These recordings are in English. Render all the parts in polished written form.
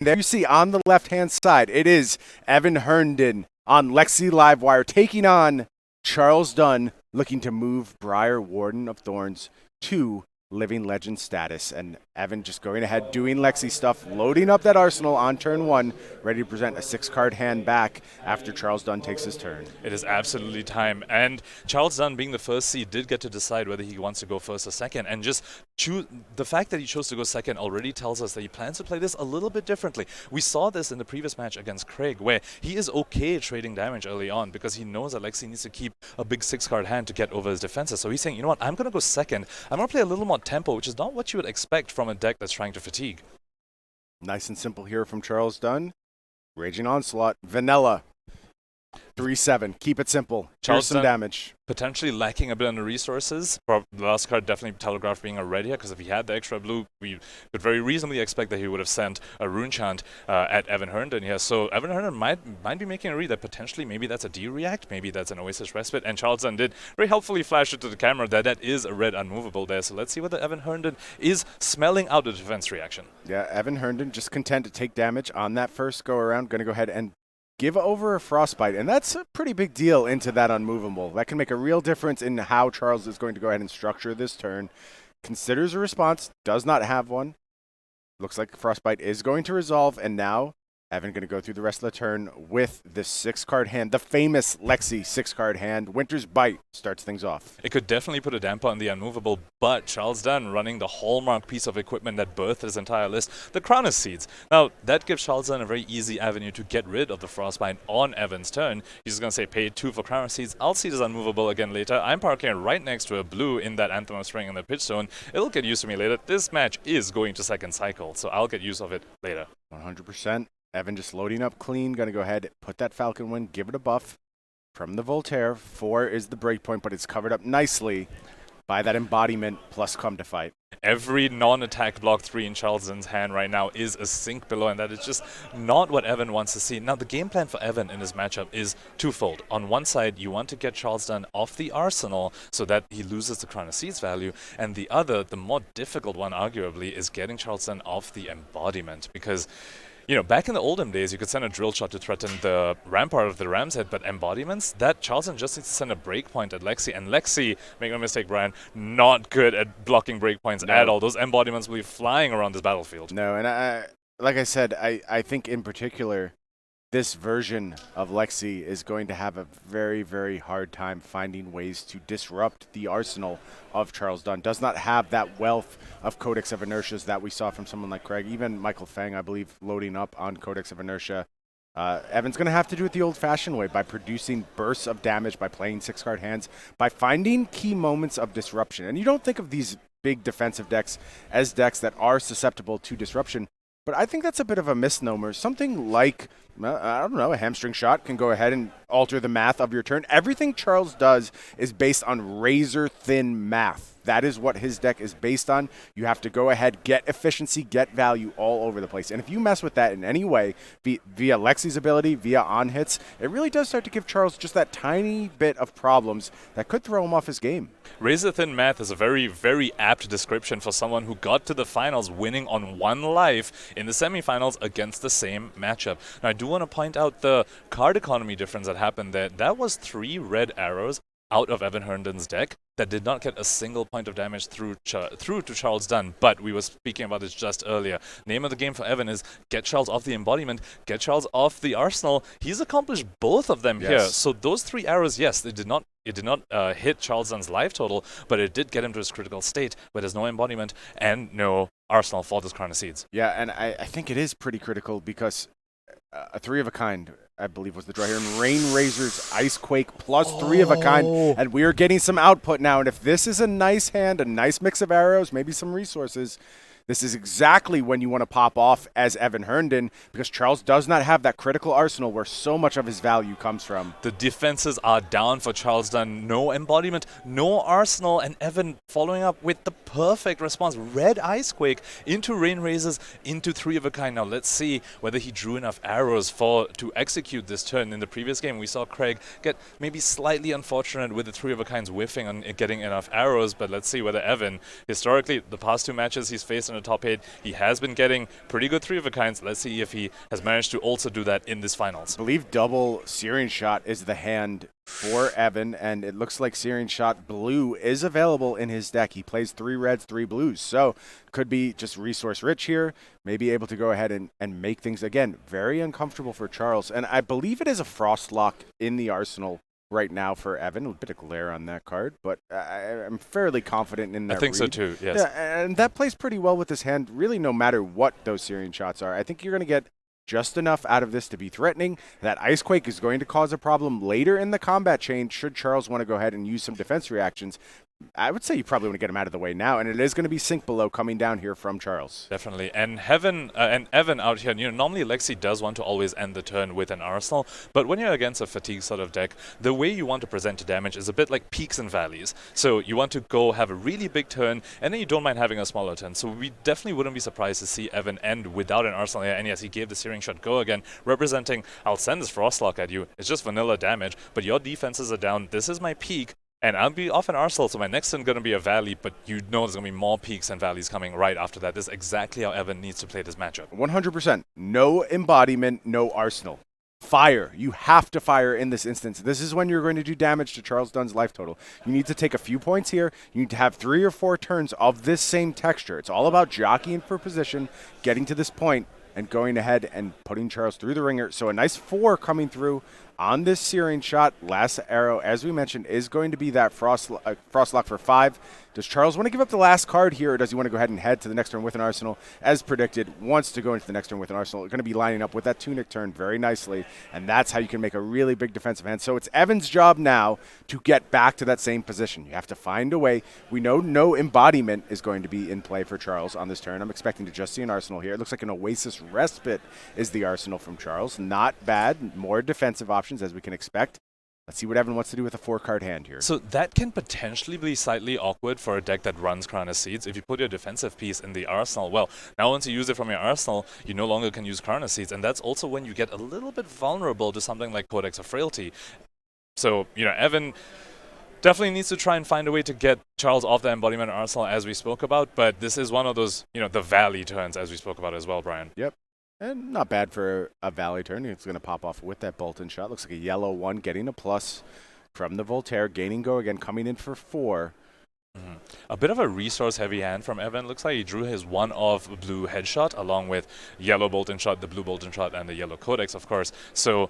There you see on the left-hand side, it is Evan Herndon on Lexi Livewire taking on Charles Dunn, looking to move Briar Warden of Thorns to Living Legend status. And Evan just going ahead, doing Lexi stuff, loading up that arsenal on turn 1, ready to present a 6-card hand back after Charles Dunn takes his turn. It is absolutely time. And Charles Dunn, being the first seed, did get to decide whether he wants to go first or second. And just the fact that he chose to go second already tells us that he plans to play this a little bit differently. We saw this in the previous match against Craig, where he is okay trading damage early on because he knows that Lexi needs to keep a big 6-card hand to get over his defenses. So he's saying, you know what, I'm going to go second. I'm going to play a little more tempo, which is not what you would expect from a deck that's trying to fatigue. Nice and simple here from Charles Dunn. Raging Onslaught, Vanilla, 3/7. Keep it simple. Here's some damage. Potentially lacking a bit on the resources. The last card definitely telegraphed being a red here, because if he had the extra blue, we could very reasonably expect that he would have sent a rune chant at Evan Herndon here. So Evan Herndon might be making a read that potentially maybe that's a D-react, maybe that's an Oasis Respite, and Charles Dunn did very helpfully flash it to the camera that is a red unmovable there. So let's see whether Evan Herndon is smelling out a defense reaction. Yeah, Evan Herndon just content to take damage on that first go around. Going to go ahead and give over a Frostbite, and that's a pretty big deal into that unmovable. That can make a real difference in how Charles is going to go ahead and structure this turn. Considers a response, does not have one. Looks like Frostbite is going to resolve, and now Evan going to go through the rest of the turn with this 6-card hand, the famous Lexi 6-card hand. Winter's Bite starts things off. It could definitely put a damper on the unmovable, but Charles Dunn running the hallmark piece of equipment that birthed his entire list, the Crown of Seeds. Now, that gives Charles Dunn a very easy avenue to get rid of the Frostbite on Evan's turn. He's just going to say, pay 2 for Crown of Seeds. I'll see this unmovable again later. I'm parking it right next to a blue in that Anthem of Spring and the Pitchstone. It'll get used to me later. This match is going to second cycle, so I'll get use of it later. 100%. Evan just loading up clean, going to go ahead, put that Falcon Wind, give it a buff from the Voltaire. 4 is the breakpoint, but it's covered up nicely by that embodiment plus Come to Fight. Every non-attack block 3 in Charles Dunn's hand right now is a sink below, and that is just not what Evan wants to see. Now, the game plan for Evan in this matchup is twofold. On one side, you want to get Charles Dunn off the arsenal so that he loses the Crown of Seeds value, and the other, the more difficult one arguably, is getting Charles Dunn off the embodiment, because you know, back in the olden days, you could send a drill shot to threaten the rampart of the Ram's Head, but embodiments, that Charles Dunn just needs to send a breakpoint at Lexi. And Lexi, make no mistake, Brian, not good at blocking breakpoints at all. Those embodiments will be flying around this battlefield. No, and like I said, I think in particular, this version of Lexi is going to have a very, very hard time finding ways to disrupt the arsenal of Charles Dunn. Does not have that wealth of Codex of Inertias that we saw from someone like Craig. Even Michael Fang, I believe, loading up on Codex of Inertia. Evan's going to have to do it the old-fashioned way by producing bursts of damage, by playing 6-card hands, by finding key moments of disruption. And you don't think of these big defensive decks as decks that are susceptible to disruption, but I think that's a bit of a misnomer. Something like, I don't know, a hamstring shot can go ahead and alter the math of your turn. Everything Charles does is based on razor-thin math. That is what his deck is based on. You have to go ahead, get efficiency, get value all over the place. And if you mess with that in any way, via Lexi's ability, via on-hits, it really does start to give Charles just that tiny bit of problems that could throw him off his game. Razor-thin math is a very, very apt description for someone who got to the finals winning on 1 life in the semifinals against the same matchup. Now, I do want to point out the card economy difference that happened there. That was 3 red arrows out of Evan Herndon's deck that did not get a single point of damage through to Charles Dunn, but we were speaking about this just earlier. Name of the game for Evan is get Charles off the embodiment, get Charles off the arsenal. He's accomplished both of them here. So those 3 arrows, yes, it did not hit Charles Dunn's life total, but it did get him to his critical state where there's no embodiment and no arsenal for this Crown of Seeds. Yeah, and I think it is pretty critical because a 3 of a kind, I believe, was the draw here. And Rain Razor's Icequake plus 3 of a kind. And we are getting some output now. And if this is a nice hand, a nice mix of arrows, maybe some resources, this is exactly when you want to pop off as Evan Herndon, because Charles does not have that critical arsenal where so much of his value comes from. The defenses are down for Charles Dunn. No embodiment, no arsenal, and Evan following up with the perfect response. Red Icequake into Rain Razors, into 3 of a kind. Now let's see whether he drew enough arrows to execute this turn. In the previous game, we saw Craig get maybe slightly unfortunate with the 3 of a kinds whiffing on getting enough arrows, but let's see whether Evan, historically, the past 2 matches he's faced in a the top 8. He has been getting pretty good 3 of a kinds. Let's see if he has managed to also do that in this finals. I believe double Searing Shot is the hand for Evan, and it looks like Searing Shot Blue is available in his deck. He plays 3 reds, 3 blues, so could be just resource rich here, maybe able to go ahead and make things, again, very uncomfortable for Charles. And I believe it is a Frostlock in the arsenal right now for Evan. A bit of glare on that card, but I'm fairly confident in that. I think so read. too, yes. Yeah, and that plays pretty well with this hand, really no matter what those Searing Shots are. I think you're going to get just enough out of this to be threatening. That Ice Quake is going to cause a problem later in the combat chain should Charles want to go ahead and use some defense reactions. I would say you probably want to get him out of the way now, and it is going to be Sink Below coming down here from Charles. Definitely. And Evan out here, normally Lexi does want to always end the turn with an Arsenal, but when you're against a fatigue sort of deck, the way you want to present the damage is a bit like peaks and valleys. So you want to go have a really big turn, and then you don't mind having a smaller turn. So we definitely wouldn't be surprised to see Evan end without an Arsenal here. And yes, he gave the Searing Shot go again, representing, I'll send this Frostlock at you. It's just vanilla damage, but your defenses are down. This is my peak. And I'll be off an Arsenal, so my next turn going to be a Valley, but you know there's going to be more peaks and valleys coming right after that. This is exactly how Evan needs to play this matchup. 100%. No embodiment, no Arsenal. Fire. You have to fire in this instance. This is when you're going to do damage to Charles Dunn's life total. You need to take a few points here. You need to have 3 or 4 turns of this same texture. It's all about jockeying for position, getting to this point, and going ahead and putting Charles through the ringer. So a nice 4 coming through on this Searing Shot. Last arrow, as we mentioned, is going to be that Frostlock for 5. Does Charles want to give up the last card here, or does he want to go ahead and head to the next turn with an Arsenal? As predicted, wants to go into the next turn with an Arsenal. Going to be lining up with that Tunic turn very nicely, and that's how you can make a really big defensive hand. So it's Evan's job now to get back to that same position. You have to find a way. We know no embodiment is going to be in play for Charles on this turn. I'm expecting to just see an Arsenal here. It looks like an Oasis Respite is the Arsenal from Charles. Not bad. More defensive options as we can expect. Let's see what Evan wants to do with a 4-card hand here. So that can potentially be slightly awkward for a deck that runs Crown of Seeds. If you put your defensive piece in the Arsenal, well, now once you use it from your Arsenal, you no longer can use Crown of Seeds, and that's also when you get a little bit vulnerable to something like Codex of Frailty. So, Evan definitely needs to try and find a way to get Charles off the embodiment Arsenal as we spoke about, but this is one of those, the Valley turns as we spoke about as well, Brian. Yep. And not bad for a Valley turn. It's going to pop off with that Bolton shot. Looks like a yellow 1, getting a plus from the Voltaire. Gaining go again, coming in for 4. Mm-hmm. A bit of a resource-heavy hand from Evan. Looks like he drew his 1-of blue headshot, along with yellow Bolton shot, the blue Bolton shot, and the yellow Codex, of course. So,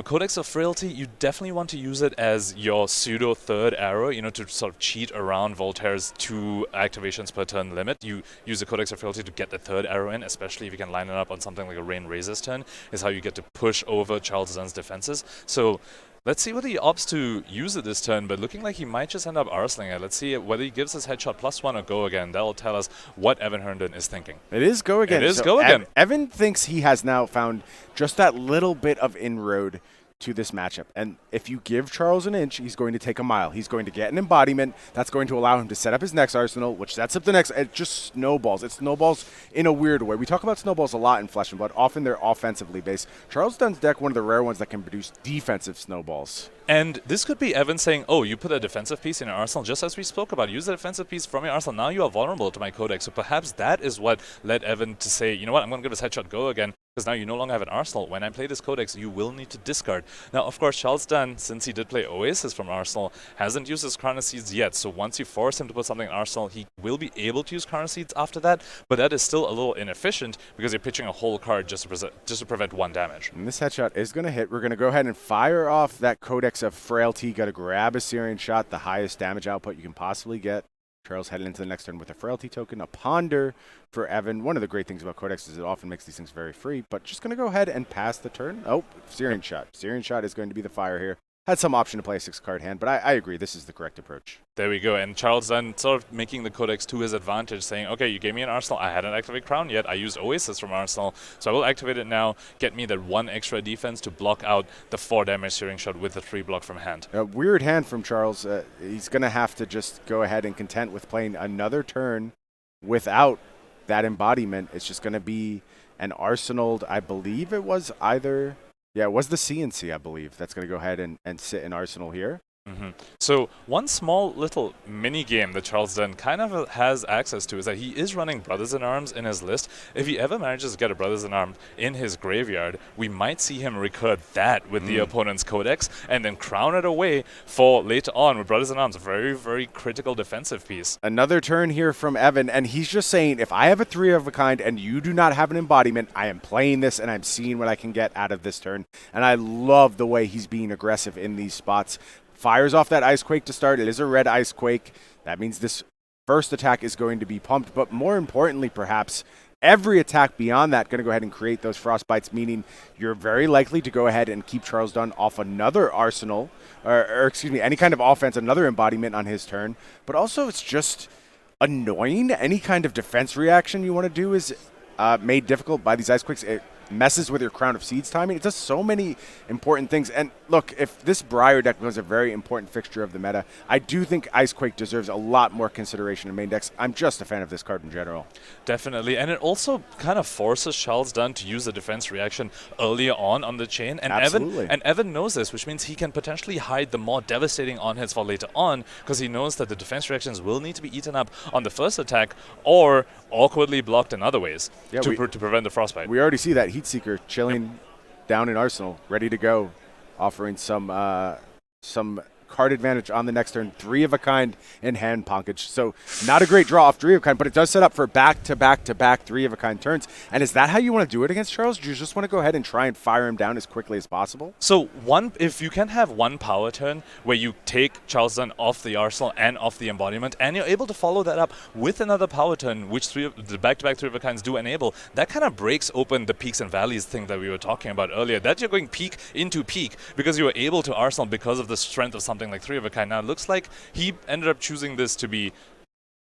Codex of Frailty, you definitely want to use it as your pseudo third arrow, to sort of cheat around Voltaire's 2 activations per turn limit. You use the Codex of Frailty to get the third arrow in, especially if you can line it up on something like a Rain Razor's turn, is how you get to push over Charles Dunn's defenses. So let's see whether he opts to use it this turn, but looking like he might just end up Arsling it. Let's see whether he gives his headshot +1 or go again. That'll tell us what Evan Herndon is thinking. It is go again. It is go again. Evan thinks he has now found just that little bit of inroad to this matchup. And if you give Charles an inch, he's going to take a mile. He's going to get an embodiment. That's going to allow him to set up his next Arsenal, which sets up the next. It just snowballs. It snowballs in a weird way. We talk about snowballs a lot in Flesh and Blood. Often they're offensively based. Charles Dunn's deck, one of the rare ones that can produce defensive snowballs. And this could be Evan saying, oh, you put a defensive piece in your Arsenal, just as we spoke about. Use a defensive piece from your Arsenal. Now you are vulnerable to my Codex. So perhaps that is what led Evan to say, you know what, I'm going to give this headshot go again, because now you no longer have an Arsenal. When I play this Codex, you will need to discard. Now, of course, Charles Dunn, since he did play Oasis from Arsenal, hasn't used his Crown of Seeds yet. So once you force him to put something in Arsenal, he will be able to use Crown of Seeds after that. But that is still a little inefficient because you're pitching a whole card just to prevent 1 damage. And this headshot is going to hit. We're going to go ahead and fire off that Codex of Frailty. Got to grab a Searing Shot, the highest damage output you can possibly get. Charles heading into the next turn with a Frailty token, a Ponder for Evan. One of the great things about Codex is it often makes these things very free, but just going to go ahead and pass the turn. Oh, Searing Shot. Searing Shot is going to be the fire here. Had some option to play a 6-card hand, but I agree. This is the correct approach. There we go. And Charles Dunn sort of making the Codex to his advantage, saying, okay, you gave me an Arsenal. I hadn't activated Crown yet. I used Oasis from Arsenal, so I will activate it now. Get me that 1 extra defense to block out the 4 damage Searing Shot with the 3 block from hand. A weird hand from Charles. He's going to have to just go ahead and content with playing another turn without that embodiment. It's just going to be an Arsenal. I believe it was either... Yeah, it was the CNC, I believe. That's going to go ahead and sit in Arsenal here. So one small little mini game that Charles Dunn kind of has access to is that he is running Brothers in Arms in his list. If he ever manages to get a Brothers in Arms in his graveyard, we might see him recur that with the opponent's Codex and then crown it away for later on with Brothers in Arms, a very, very critical defensive piece. Another turn here from Evan, and he's just saying, if I have a 3 of a kind and you do not have an embodiment, I am playing this and I'm seeing what I can get out of this turn. And I love the way he's being aggressive in these spots. Fires off that Ice Quake to start. It is a red Ice Quake. That means this first attack is going to be pumped, but more importantly, perhaps, every attack beyond that going to go ahead and create those Frostbites, meaning you're very likely to go ahead and keep Charles Dunn off another arsenal, or excuse me, any kind of offense, another embodiment on his turn. But also, it's just annoying. Any kind of defense reaction you want to do is made difficult by these Ice Quakes. It messes with your Crown of Seeds timing. It does so many important things. And look, if this Briar deck becomes a very important fixture of the meta, I do think Ice Quake deserves a lot more consideration in main decks. I'm just a fan of this card in general. Definitely, and it also kind of forces Charles Dunn to use a defense reaction earlier on the chain. And Evan knows this, which means he can potentially hide the more devastating on-hits for later on, because he knows that the defense reactions will need to be eaten up on the first attack or awkwardly blocked in other ways to prevent the Frostbite. We already see that Heatseeker chilling down in Arsenal, ready to go, offering some card advantage on the next turn. 3 of a kind in hand Ponkage. So not a great draw off 3 of a kind, but it does set up for back-to-back-to-back 3 of a kind turns. And is that how you want to do it against Charles? Do you just want to go ahead and try and fire him down as quickly as possible? So if you can have one power turn where you take Charles Dunn off the arsenal and off the embodiment, and you're able to follow that up with another power turn, which the back-to-back 3 of a kinds do enable, that kind of breaks open the peaks and valleys thing that we were talking about earlier. That you're going peak into peak because you were able to arsenal because of the strength of something like 3 of a kind. Now, it looks like he ended up choosing this to be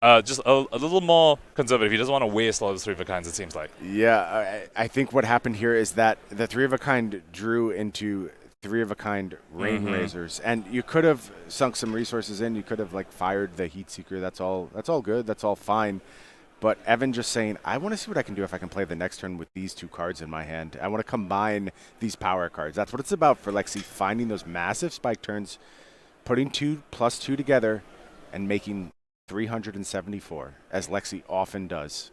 just a little more conservative. He doesn't want to waste all of the 3 of a kinds, it seems like. Yeah, I think what happened here is that the 3 of a kind drew into 3 of a kind Rain Razors, and you could have sunk some resources in. You could have fired the Heatseeker. That's all good. That's all fine. But Evan just saying, I want to see what I can do if I can play the next turn with these 2 cards in my hand. I want to combine these power cards. That's what it's about for Lexi, finding those massive spike turns, putting 2 plus 2 together, and making 374, as Lexi often does.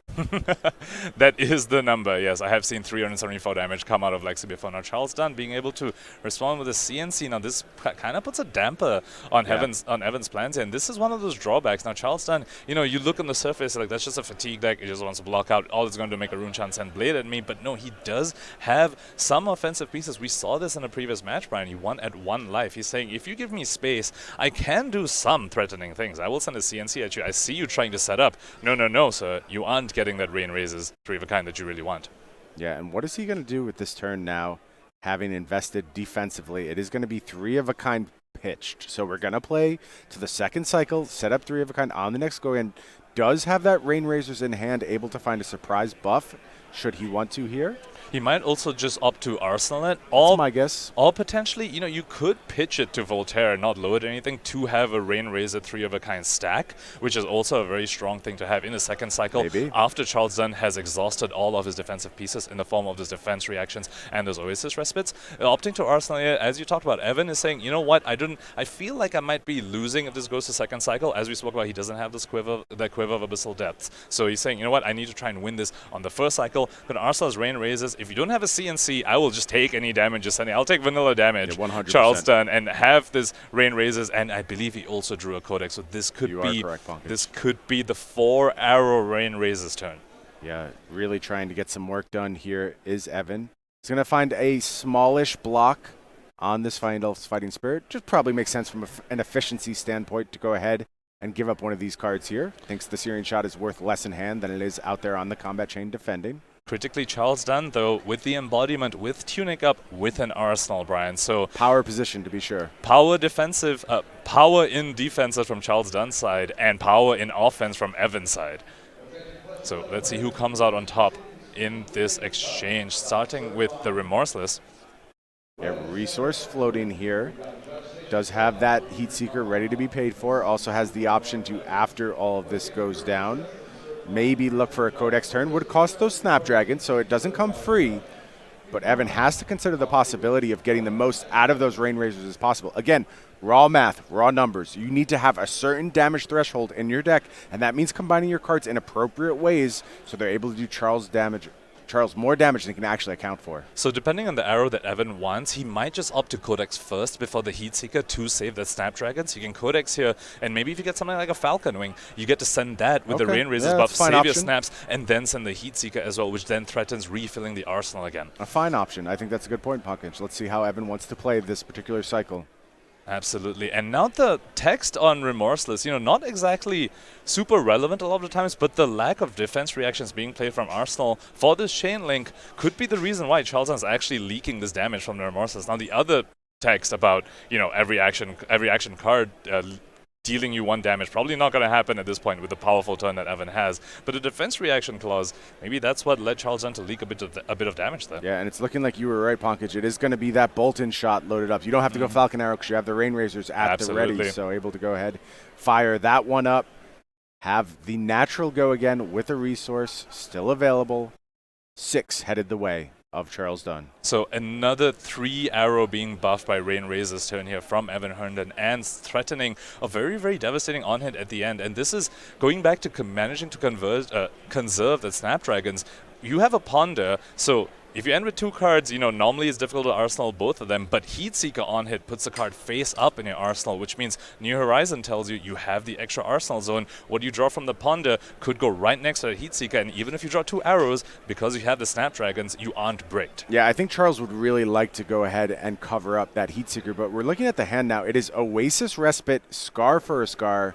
That is the number, yes. I have seen 374 damage come out of Lexi before. Now, Charles Dunn being able to respond with a CNC, now this kind of puts a damper on Evan's plans here, and this is one of those drawbacks. Now, Charles Dunn, you look on the surface, that's just a fatigue deck. He just wants to block out. All it's going to make a Rune Chant send Blade at me, but no, he does have some offensive pieces. We saw this in a previous match, Brian. He won at 1 life. He's saying, if you give me space, I can do some threatening things. I will send a CNC at you. I see you trying to set up. No, sir. You aren't getting that Rain Raises 3 of a kind that you really want. Yeah, and what is he going to do with this turn now, having invested defensively? It is going to be 3 of a kind pitched. So we're going to play to the second cycle, set up 3 of a kind on the next go, and does have that Rain Razors in hand, able to find a surprise buff, should he want to here. He might also just opt to arsenal it. That's my guess. Or potentially, you could pitch it to Voltaire, not load anything, to have a Rain Razor 3 of a kind stack, which is also a very strong thing to have in the second cycle. Maybe. After Charles Dunn has exhausted all of his defensive pieces in the form of his defense reactions and those Oasis respites. Opting to arsenal it, as you talked about, Evan is saying, you know what, I feel like I might be losing if this goes to second cycle. As we spoke about, he doesn't have this quiver of Abyssal Depths. So he's saying, you know what, I need to try and win this on the first cycle. But arsenal his Rain Razors. If you don't have a CNC, I will just take any damage. I'll take vanilla damage, 100%. Charles Dunn, and have this Rain Razors. And I believe he also drew a Codex, so this could be the 4-arrow Rain Razors turn. Yeah, really trying to get some work done here is Evan. He's going to find a smallish block on this Fighting Spirit. Just probably makes sense from an efficiency standpoint to go ahead and give up one of these cards here. Thinks the Searing Shot is worth less in hand than it is out there on the combat chain defending. Critically, Charles Dunn, though, with the embodiment, with Tunic up, with an arsenal, Brian. So power position, to be sure. Power defensive, power in defensive from Charles Dunn's side, and power in offense from Evan's side. So let's see who comes out on top in this exchange, starting with the Remorseless. Yeah, resource floating here. Does have that Heatseeker ready to be paid for. Also has the option to, after all of this goes down, maybe look for a Codex turn. Would cost those Snapdragons, so it doesn't come free. but Evan has to consider the possibility of getting the most out of those Rain Razors as possible. Again, raw math, raw numbers. You need to have a certain damage threshold in your deck, and that means combining your cards in appropriate ways so they're able to do Charles more damage than he can actually account for. So depending on the arrow that Evan wants, he might just opt to Codex first before the Heatseeker to save that Snapdragon. So you can Codex here, and maybe if you get something like a Falcon Wing, you get to send that with the Rain Razors buff, save your snaps, and then send the Heatseeker as well, which then threatens refilling the arsenal again. A fine option. I think that's a good point, Pankaj. Let's see how Evan wants to play this particular cycle. Absolutely. And now the text on Remorseless, not exactly super relevant a lot of the times, but the lack of defense reactions being played from Arsenal for this chain link could be the reason why Charles is actually leaking this damage from the Remorseless. Now the other text about, every action card dealing you 1 damage. Probably not going to happen at this point with the powerful turn that Evan has. But the defense reaction clause, maybe that's what led Charles Dunn to leak a bit of damage there. Yeah, and it's looking like you were right, Pankaj. It is going to be that Bolton shot loaded up. You don't have to go Falcon Arrow because you have the Rain Razors at the ready, so able to go ahead, fire that one up, have the natural go again with a resource still available. 6 headed the way of Charles Dunn. So another 3 arrow being buffed by Rain Razor's turn here from Evan Herndon and threatening a very, very devastating on-hit at the end. And this is going back to managing to conserve the Snapdragons. You have a Ponder, so if you end with 2 cards, normally it's difficult to arsenal both of them, but Heatseeker on hit puts the card face up in your arsenal, which means New Horizon tells you you have the extra arsenal zone. What you draw from the Ponder could go right next to the Heatseeker, and even if you draw 2 arrows, because you have the Snapdragons, you aren't bricked. Yeah, I think Charles would really like to go ahead and cover up that Heatseeker, but we're looking at the hand now. It is Oasis Respite, Scar for a Scar,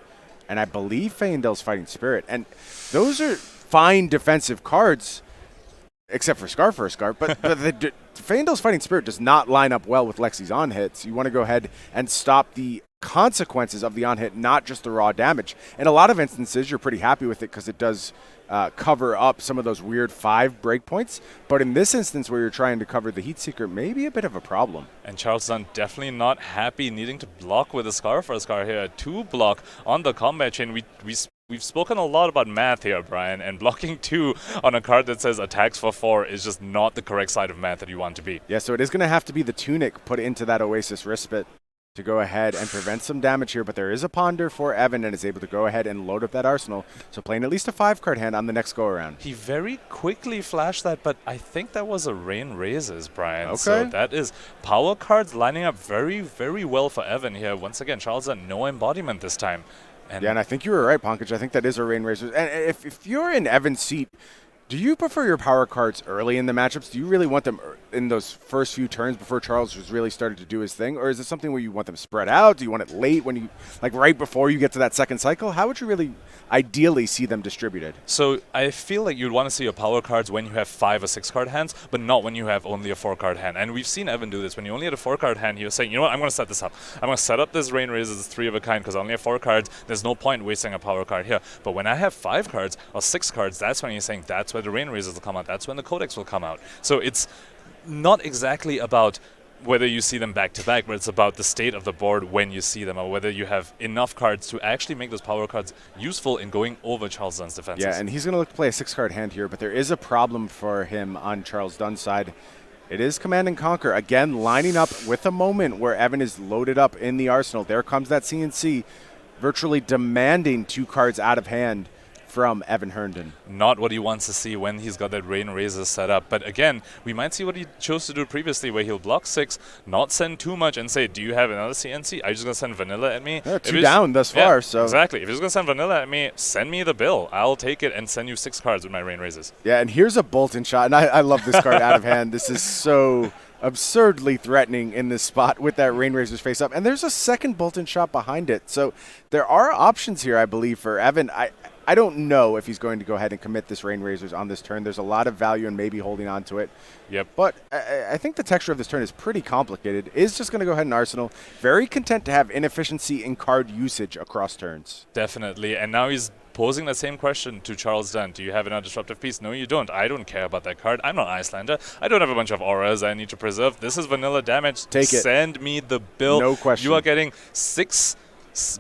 and I believe Fayendel's Fighting Spirit. And those are fine defensive cards, except for Scar for a Scar, but Fayendel's Fighting Spirit does not line up well with Lexi's on-hits. You want to go ahead and stop the consequences of the on-hit, not just the raw damage. In a lot of instances, you're pretty happy with it because it does cover up some of those weird 5 breakpoints, but in this instance where you're trying to cover the Heatseeker, maybe a bit of a problem. And Charles Dunn definitely not happy needing to block with a Scar for a Scar here. A 2 block on the combat chain. We've spoken a lot about math here, Brian, and blocking 2 on a card that says attacks for 4 is just not the correct side of math that you want to be. Yeah, so it is going to have to be the Tunic put into that Oasis Respite to go ahead and prevent some damage here, but there is a Ponder for Evan and is able to go ahead and load up that arsenal, so playing at least a 5-card hand on the next go-around. He very quickly flashed that, but I think that was a Rain Razors, Brian. Okay. So that is power cards lining up very, very well for Evan here. Once again, Charles Dunn, no embodiment this time. And and I think you were right, Pankaj. I think that is a Rain Razor. And if you're in Evan's seat, do you prefer your power cards early in the matchups? Do you really want them in those first few turns before Charles was really started to do his thing? Or is it something where you want them spread out? Do you want it late when you, like right before you get to that second cycle? How would you really ideally see them distributed? So I feel like you'd want to see your power cards when you have 5 or 6 card hands, but not when you have only a 4-card hand. And we've seen Evan do this. When you only had a 4-card hand, he was saying, you know what, I'm going to set this up. I'm going to set up this Rain Razors 3 of a kind because I only have 4 cards. There's no point wasting a power card here. But when I have 5 cards or 6 cards, that's when he's saying that's where the Rain Razors will come out. That's when the Codex will come out. So it's not exactly about whether you see them back to back, but it's about the state of the board when you see them, or whether you have enough cards to actually make those power cards useful in going over Charles Dunn's defenses. Yeah, and he's going to look to play a 6-card hand here, but there is a problem for him on Charles Dunn's side. It is Command and Conquer, again lining up with a moment where Evan is loaded up in the arsenal. There comes that CNC, virtually demanding 2 cards out of hand from Evan Herndon. Not what he wants to see when he's got that Rain Razor set up. But again, we might see what he chose to do previously, where he'll block 6, not send too much, and say, do you have another CNC? Are you just going to send vanilla at me? 2 down thus far. So exactly. If he's going to send vanilla at me, send me the bill. I'll take it and send you 6 cards with my Rain Razors. Yeah, and here's a Bolton shot. And I love this card out of hand. This is so absurdly threatening in this spot with that Rain Razors face up. And there's a second Bolton shot behind it. So there are options here, I believe, for Evan. I don't know if he's going to go ahead and commit this Rain Razors on this turn. There's a lot of value in maybe holding on to it. Yep. But I think the texture of this turn is pretty complicated. Is just going to go ahead and Arsenal. Very content to have inefficiency in card usage across turns. Definitely. And now he's posing the same question to Charles Dunn. Do you have another disruptive piece? No, you don't. I don't care about that card. I'm not Icelander. I don't have a bunch of auras I need to preserve. This is vanilla damage. Take it. Send me the bill. No question. You are getting 6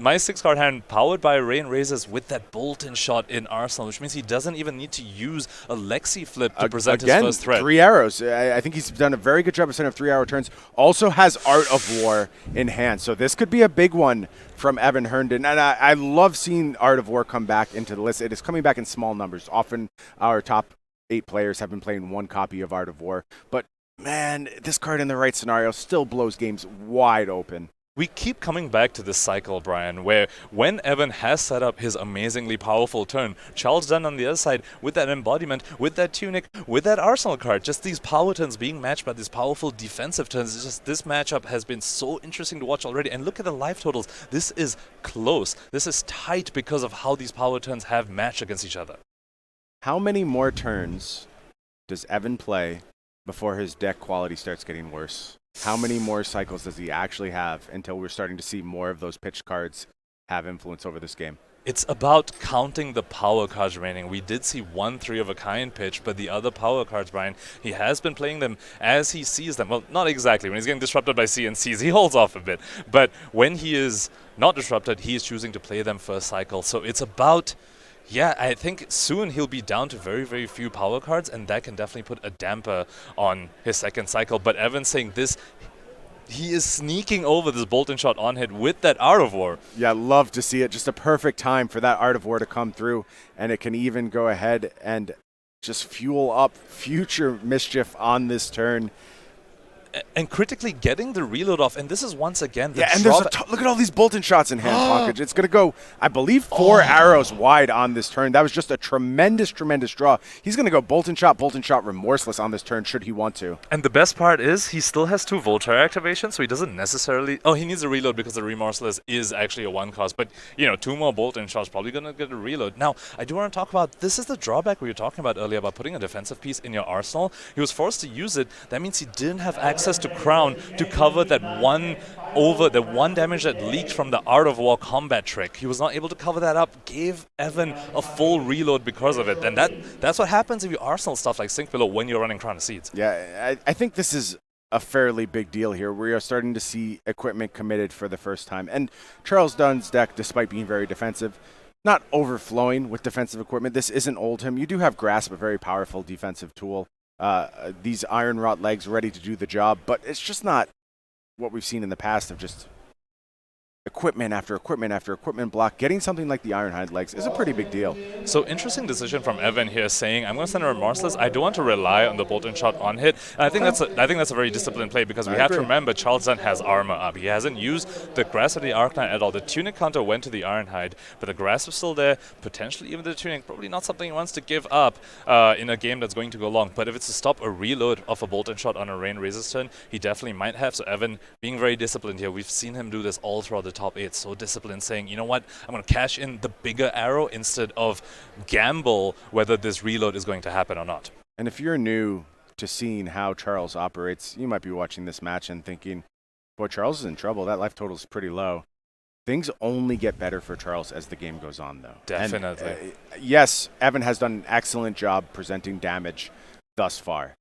My 6-card hand powered by Rain Razors with that Bolt-in shot in Arsenal, which means he doesn't even need to use a Lexi flip to present his first threat. 3 arrows. I think he's done a very good job of setting up 3 arrow turns. Also has Art of War in hand. So this could be a big one from Evan Herndon. And I love seeing Art of War come back into the list. It is coming back in small numbers. Often our top 8 players have been playing 1 copy of Art of War. But, man, this card in the right scenario still blows games wide open. We keep coming back to this cycle, Brian, where when Evan has set up his amazingly powerful turn, Charles Dunn on the other side with that embodiment, with that tunic, with that Arsenal card, just these power turns being matched by these powerful defensive turns. It's just this matchup has been so interesting to watch already. And look at the life totals. This is close. This is tight because of how these power turns have matched against each other. How many more turns does Evan play before his deck quality starts getting worse? How many more cycles does he actually have until we're starting to see more of those pitch cards have influence over this game? It's about counting the power cards remaining. We did see 1 3-of-a-kind pitch, but the other power cards, Brian, he has been playing them as he sees them. Well, not exactly. When he's getting disrupted by CNCs, he holds off a bit. But when he is not disrupted, he is choosing to play them first cycle. So it's about... Yeah, I think soon he'll be down to very, very few power cards, and that can definitely put a damper on his second cycle. But Evan's saying this, he is sneaking over this Bolt-in shot on hit with that Art of War. Yeah, love to see it. Just a perfect time for that Art of War to come through, and it can even go ahead and just fuel up future mischief on this turn. And critically getting the reload off, and this is once again the and there's look at all these Bolt-in shots in hand pockets. It's going to go, I believe, 4 arrows wide on this turn. That was just a tremendous, tremendous draw. He's going to go Bolt-in shot, Remorseless on this turn should he want to. And the best part is he still has 2 Voltaire activations, so he doesn't necessarily... Oh, he needs a reload because the Remorseless is actually a 1 cost. But, 2 more Bolt-in shots, probably going to get a reload. Now, I do want to talk about... This is the drawback we were talking about earlier about putting a defensive piece in your arsenal. He was forced to use it. That means he didn't have access to Crown to cover that one damage that leaked from the Art of War combat trick. He was not able to cover that up, gave Evan a full reload because of it. And that's what happens if you arsenal stuff like Sink Below when you're running Crown of Seeds. Yeah, I think this is a fairly big deal here. We are starting to see equipment committed for the first time. And Charles Dunn's deck, despite being very defensive, not overflowing with defensive equipment. This isn't Oldhim. You do have Grasp, a very powerful defensive tool. These Iron Rot legs ready to do the job, but it's just not what we've seen in the past of just equipment after equipment after equipment block. Getting something like the Ironhide legs is a pretty big deal. So interesting decision from Evan here, saying I'm going to send a Remorseless. I don't want to rely on the Bolt-in shot on hit. And I think that's a very disciplined play because we have to remember Charles Dunn has armor up. He hasn't used the Grasp of the Arknight at all. The Tunic counter went to the Ironhide, but the Grasp is still there. Potentially even the Tunic, probably not something he wants to give up in a game that's going to go long. But if it's to stop a reload of a Bolt-in shot on a Rain Razor's turn, he definitely might have. So Evan being very disciplined here. We've seen him do this all throughout the top 8. So disciplined, saying, you know what, I'm going to cash in the bigger arrow instead of gamble whether this reload is going to happen or not. And if you're new to seeing how Charles operates, you might be watching this match and thinking, boy, Charles is in trouble. That life total is pretty low. Things only get better for Charles as the game goes on, though. Definitely. And, yes, Evan has done an excellent job presenting damage thus far.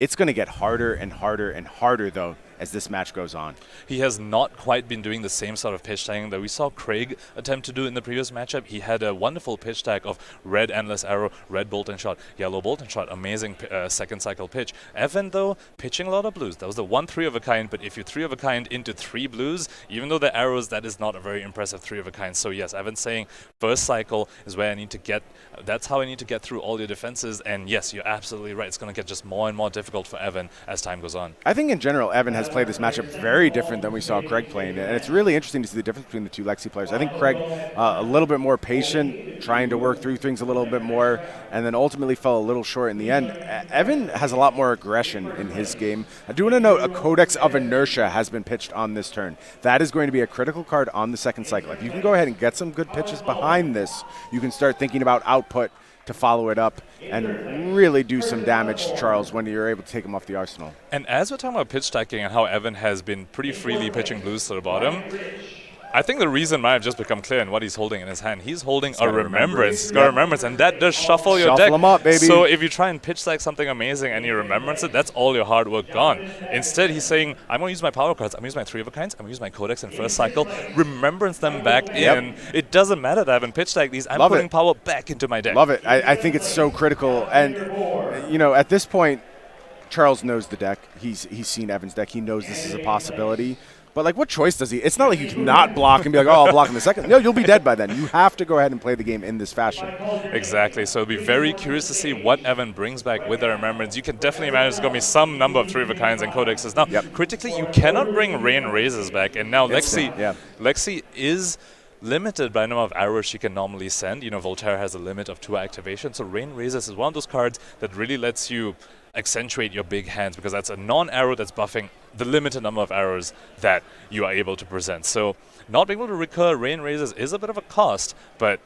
It's going to get harder and harder and harder, though, as this match goes on. He has not quite been doing the same sort of pitch stacking that we saw Craig attempt to do in the previous matchup. He had a wonderful pitch stack of red Endless Arrow, red Bolt-in shot, yellow Bolt-in shot, amazing second cycle pitch. Evan, though, pitching a lot of blues. That was the 1 3-of-a-kind, but if you 3-of-a-kind into 3 blues, even though the arrows, that is not a very impressive 3-of-a-kind. So yes, Evan's saying first cycle is where I need to get, that's how I need to get through all your defenses. And yes, you're absolutely right. It's going to get just more and more difficult for Evan as time goes on. I think in general, Evan has played this matchup very different than we saw Craig playing. And it's really interesting to see the difference between the two Lexi players. I think Craig, a little bit more patient, trying to work through things a little bit more, and then ultimately fell a little short in the end. Evan has a lot more aggression in his game. I do want to note a Codex of Inertia has been pitched on this turn. That is going to be a critical card on the second cycle. If you can go ahead and get some good pitches behind this, you can start thinking about output to follow it up and really do some damage to Charles when you're able to take him off the arsenal. And as we're talking about pitch stacking and how Evan has been pretty freely pitching blues to the bottom, I think the reason might have just become clear in what he's holding in his hand. He's holding a got a Remembrance. He's got Yep. a Remembrance, and that does shuffle your Shuffle deck. 'em up, baby. So if you try and pitch like something amazing and you Remembrance it, that's all your hard work gone. Instead, he's saying, I'm going to use my power cards. I'm going to use my 3 of a kinds. I'm going to use my Codex in first cycle, Remembrance them back in. It doesn't matter that I haven't pitched like these. I'm Love putting it. power back into my deck. Love it. I think it's so critical. And, at this point, Charles knows the deck. He's seen Evan's deck. He knows this is a possibility. But, like, what choice does he? It's not like you can not block and be like, oh, I'll block in the second. No, you'll be dead by then. You have to go ahead and play the game in this fashion. Exactly. So it'll be very curious to see what Evan brings back with the Remembrance. You can definitely imagine there's going to be some number of 3 of a kinds and codexes. Now, critically, you cannot bring Rain Razors back. And now Lexi is limited by the number of arrows she can normally send. Voltaire has a limit of 2 activations. So Rain Razors is one of those cards that really lets you accentuate your big hands, because that's a non-arrow that's buffing the limited number of arrows that you are able to present. So not being able to recur Rain Razors is a bit of a cost, but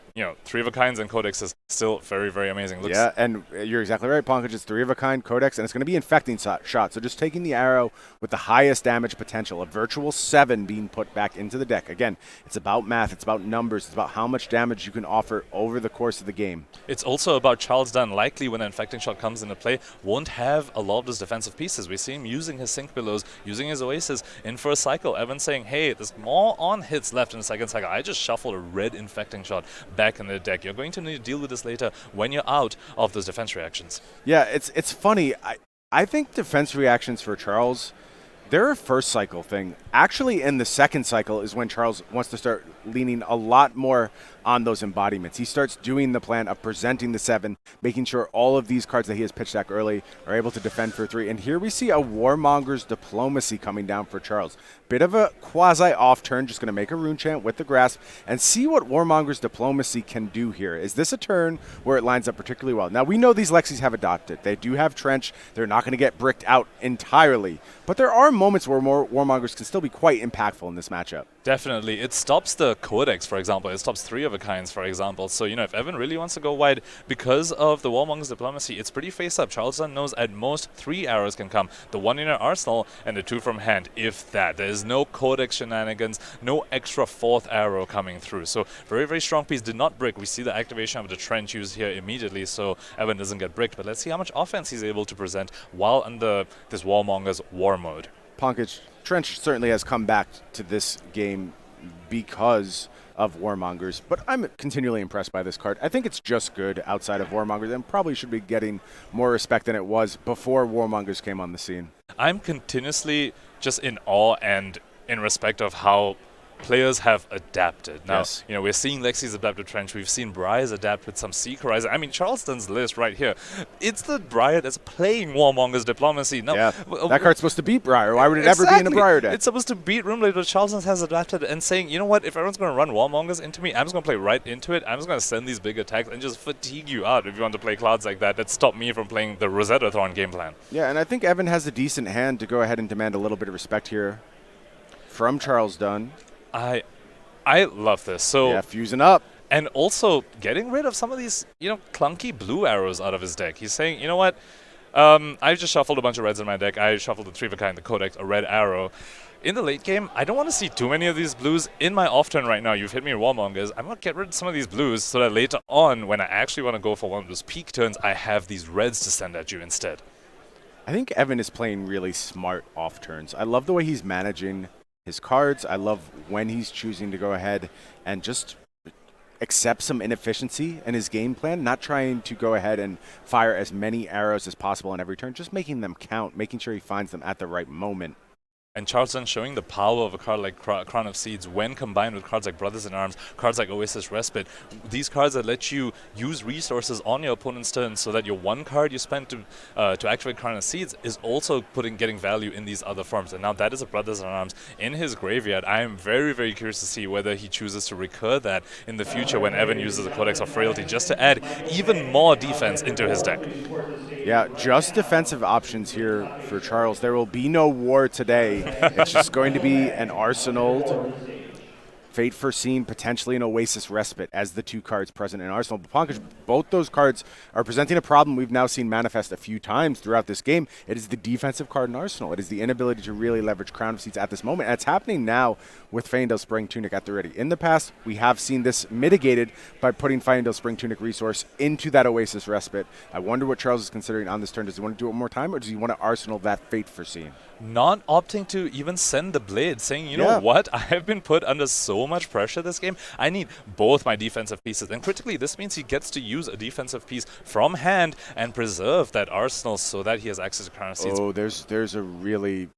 3 of a kinds and Codex is still very, very amazing. Yeah, and you're exactly right, Pankaj. It's 3 of a kind Codex, and it's going to be infecting shot. So just taking the arrow with the highest damage potential, a virtual 7 being put back into the deck. Again, it's about math, it's about numbers, it's about how much damage you can offer over the course of the game. It's also about Charles Dunn, likely when an infecting shot comes into play, won't have a lot of those defensive pieces. We see him using his Sync Billows, using his Oasis in first cycle. Evan saying, hey, there's more on hits left in the second cycle. I just shuffled a red infecting shot back in the deck. You're going to need to deal with this later when you're out of those defense reactions. Yeah, it's funny. I think defense reactions for Charles, they're a first cycle thing. Actually, in the second cycle is when Charles wants to start leaning a lot more on those embodiments. He starts doing the plan of presenting the 7, making sure all of these cards that he has pitched back early are able to defend for 3. And here we see a Warmonger's Diplomacy coming down for Charles. Bit of a quasi-off turn, just going to make a rune chant with the Grasp and see what Warmonger's Diplomacy can do here. Is this a turn where it lines up particularly well? Now, we know these Lexis have adopted. They do have Trench. They're not going to get bricked out entirely. But there are moments where Warmongers can still be quite impactful in this matchup. Definitely. It stops the Codex, for example. It stops 3 of a kinds, for example. So, if Evan really wants to go wide because of the Warmonger's Diplomacy, it's pretty face up. Charles Dunn knows at most 3 arrows can come. The 1 in your arsenal and the 2 from hand, if that. There's no Codex shenanigans, no extra 4th arrow coming through. So, very, very strong piece. Did not brick. We see the activation of the Trench used here immediately, so Evan doesn't get bricked. But let's see how much offense he's able to present while under this Warmonger's war mode. Pankaj, Trench certainly has come back to this game because of Warmongers, but I'm continually impressed by this card. I think it's just good outside of Warmongers and probably should be getting more respect than it was before Warmongers came on the scene. I'm continuously just in awe and in respect of how players have adapted. Now, we're seeing Lexi's adapt to Trench. We've seen Briar's adapt with some Seek Horizon. I mean, Charleston's list right here. It's the Briar that's playing Warmonger's Diplomacy. Now, that card's supposed to beat Briar. Why would it ever be in a Briar deck? It's supposed to beat Roomblade, but Charleston has adapted and saying, you know what, if everyone's going to run Warmongers into me, I'm just going to play right into it. I'm just going to send these big attacks and just fatigue you out if you want to play cards like that stop me from playing the Rosetta-thron game plan. Yeah, and I think Evan has a decent hand to go ahead and demand a little bit of respect here from Charles Dunn. I love this. So yeah, fusing up. And also getting rid of some of these, clunky blue arrows out of his deck. He's saying, you know what, I just shuffled a bunch of reds in my deck. I shuffled the 3 of a kind, the Codex, a red arrow. In the late game, I don't want to see too many of these blues in my off turn right now. You've hit me with Warmongers. I'm going to get rid of some of these blues so that later on, when I actually want to go for one of those peak turns, I have these reds to send at you instead. I think Evan is playing really smart off turns. I love the way he's managing his cards. I love when he's choosing to go ahead and just accept some inefficiency in his game plan, not trying to go ahead and fire as many arrows as possible on every turn, just making them count, making sure he finds them at the right moment. And Charleston showing the power of a card like Crown of Seeds when combined with cards like Brothers in Arms, cards like Oasis Respite. These cards that let you use resources on your opponent's turn so that your one card you spent to activate Crown of Seeds is also getting value in these other forms. And now that is a Brothers in Arms in his graveyard. I am very, very curious to see whether he chooses to recur that in the future when Evan uses the Codex of Frailty just to add even more defense into his deck. Yeah, just defensive options here for Charles. There will be no war today. It's just going to be an arsenaled Fate Foreseen, potentially an Oasis Respite as the 2 cards present in Arsenal. But Pankaj, both those cards are presenting a problem we've now seen manifest a few times throughout this game. It is the defensive card in Arsenal. It is the inability to really leverage Crown of Seeds at this moment. And it's happening now with Feyendale Spring Tunic at the ready. In the past, we have seen this mitigated by putting Feyendale Spring Tunic resource into that Oasis Respite. I wonder what Charles is considering on this turn. Does he want to do it one more time, or does he want to Arsenal that Fate Foreseen? Not opting to even send the blade, saying, you know what, I have been put under so much pressure this game. I need both my defensive pieces. And critically, this means he gets to use a defensive piece from hand and preserve that arsenal so that he has access to Crown of Seeds. Oh, there's a really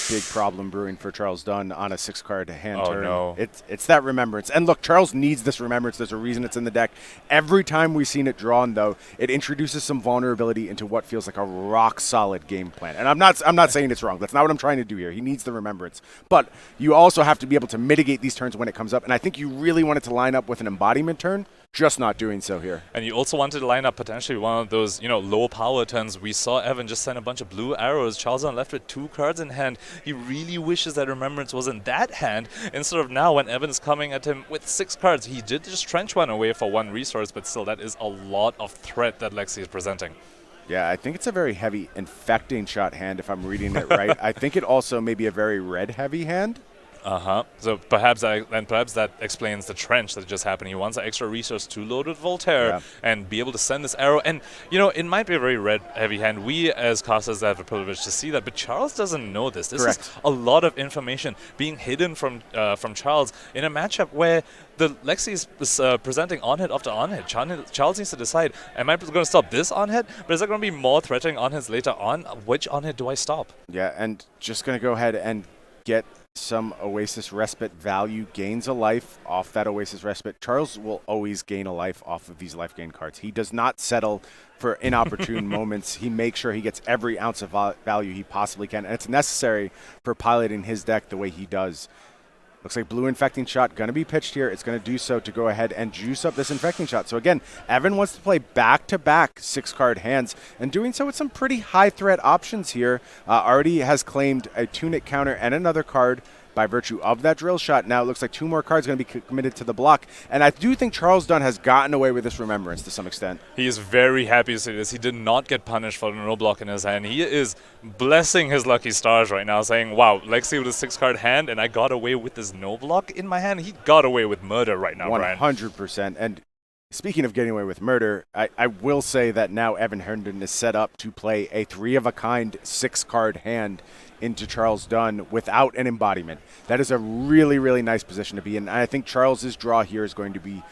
big problem brewing for Charles Dunn on a 6-card hand turn. No. It's that Remembrance. And look, Charles needs this Remembrance. There's a reason it's in the deck. Every time we've seen it drawn, though, it introduces some vulnerability into what feels like a rock-solid game plan. And I'm not saying it's wrong. That's not what I'm trying to do here. He needs the Remembrance. But you also have to be able to mitigate these turns when it comes up. And I think you really want it to line up with an embodiment turn. Just not doing so here. And you also wanted to line up potentially one of those, low power turns. We saw Evan just send a bunch of blue arrows. Charles Dunn left with 2 cards in hand. He really wishes that Remembrance was in that hand instead of now when Evan is coming at him with 6 cards. He did just trench one away for 1 resource, but still that is a lot of threat that Lexi is presenting. Yeah, I think it's a very heavy infecting shot hand if I'm reading it right. I think it also may be a very red heavy hand. So perhaps that explains the trench that just happened. He wants an extra resource to load with Voltaire and be able to send this arrow. And, it might be a very red-heavy hand. We, as casters, have the privilege to see that. But Charles doesn't know this. This is a lot of information being hidden from Charles in a matchup where the Lexi is presenting on-hit after on-hit. Charles needs to decide, am I going to stop this on-hit? But is there going to be more threatening on-hits later on? Which on-hit do I stop? Yeah, and just going to go ahead and get some Oasis Respite value, gains a life off that Oasis Respite. Charles will always gain a life off of these life gain cards. He does not settle for inopportune moments. He makes sure he gets every ounce of value he possibly can, and it's necessary for piloting his deck the way he does. Looks like blue infecting shot going to be pitched here. It's going to do so to go ahead and juice up this infecting shot. So again, Evan wants to play back-to-back 6-card hands, and doing so with some pretty high threat options here. Already has claimed a Tunic counter and another card by virtue of that drill shot. Now it looks like 2 more cards going to be committed to the block. And I do think Charles Dunn has gotten away with this Remembrance to some extent. He is very happy to see this. He did not get punished for the no block in his hand. He is blessing his lucky stars right now, saying, wow, Lexi with a 6-card hand, and I got away with this no block in my hand. He got away with murder right now, 100%. And speaking of getting away with murder, I will say that now Evan Herndon is set up to play a 3-of-a-kind 6-card hand into Charles Dunn without an embodiment. That is a really, really nice position to be in. And I think Charles's draw here is going to be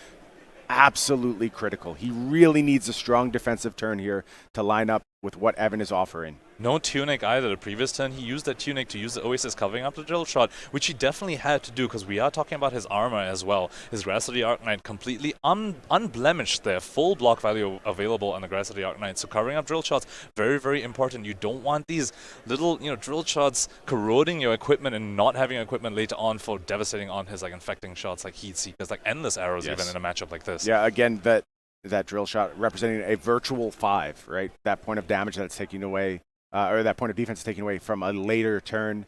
absolutely critical. He really needs a strong defensive turn here to line up with what Evan is offering. No Tunic either. The previous turn, he used that Tunic to use the Oasis covering up the drill shot, which he definitely had to do because we are talking about his armor as well. His Grass of the Arknight completely unblemished there. Full block value available on the Grass of the Arknight. So covering up drill shots, very, very important. You don't want these little, drill shots corroding your equipment and not having equipment later on for devastating on his infecting shots like Heat Seekers, like endless arrows even in a matchup like this. Yeah, again, that drill shot representing a virtual 5, right? That point of damage that's taken away, or that point of defense taken away from a later turn,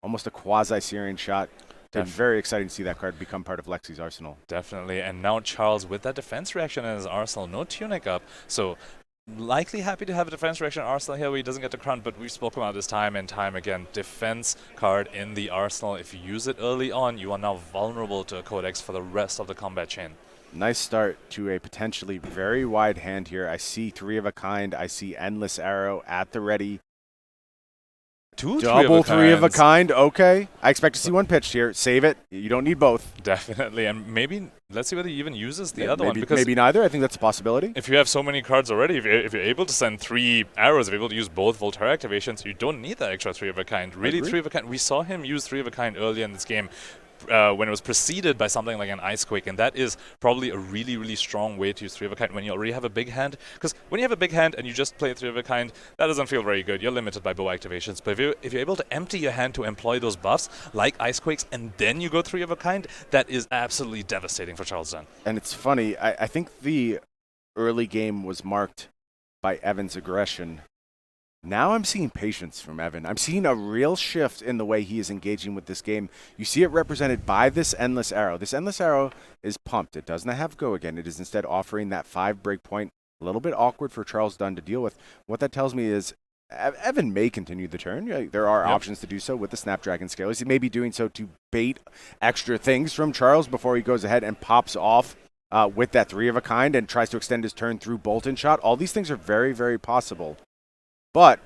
almost a quasi-Syrian shot. It's very exciting to see that card become part of Lexi's arsenal. Definitely, and now Charles with that defense reaction in his arsenal, no Tunic up, so likely happy to have a defense reaction arsenal here where he doesn't get the crown, but we've spoken about this time and time again. Defense card in the arsenal. If you use it early on, you are now vulnerable to a Codex for the rest of the combat chain. Nice start to a potentially very wide hand here. I see 3-of-a-kind. I see Endless Arrow at the ready. Double 3-of-a-kind. Okay. I expect to see one pitched here. Save it. You don't need both. Definitely. And maybe, let's see whether he even uses the other one. Because maybe neither. I think that's a possibility. If you have so many cards already, if you're able to send 3 arrows, if you're able to use both Voltaire activations, you don't need that extra 3-of-a-kind. Really, 3-of-a-kind. We saw him use 3-of-a-kind earlier in this game. When it was preceded by something like an Icequake, and that is probably a really, really strong way to use 3-of-a-kind when you already have a big hand. Because when you have a big hand and you just play 3-of-a-kind, that doesn't feel very good. You're limited by bow activations. But if you're able to empty your hand to employ those buffs, like Icequakes, and then you go 3-of-a-kind, that is absolutely devastating for Charles Dunn. And it's funny, I think the early game was marked by Evan's aggression. Now I'm seeing patience from Evan. I'm seeing a real shift in the way he is engaging with this game. You see it represented by this Endless Arrow. This Endless Arrow is pumped. It does not have Go Again. It is instead offering that 5 breakpoint. A little bit awkward for Charles Dunn to deal with. What that tells me is Evan may continue the turn. There are options to do so with the Snapdragon Scalers. He may be doing so to bait extra things from Charles before he goes ahead and pops off with that 3 of a kind and tries to extend his turn through Bolt and Shot. All these things are very, very possible. But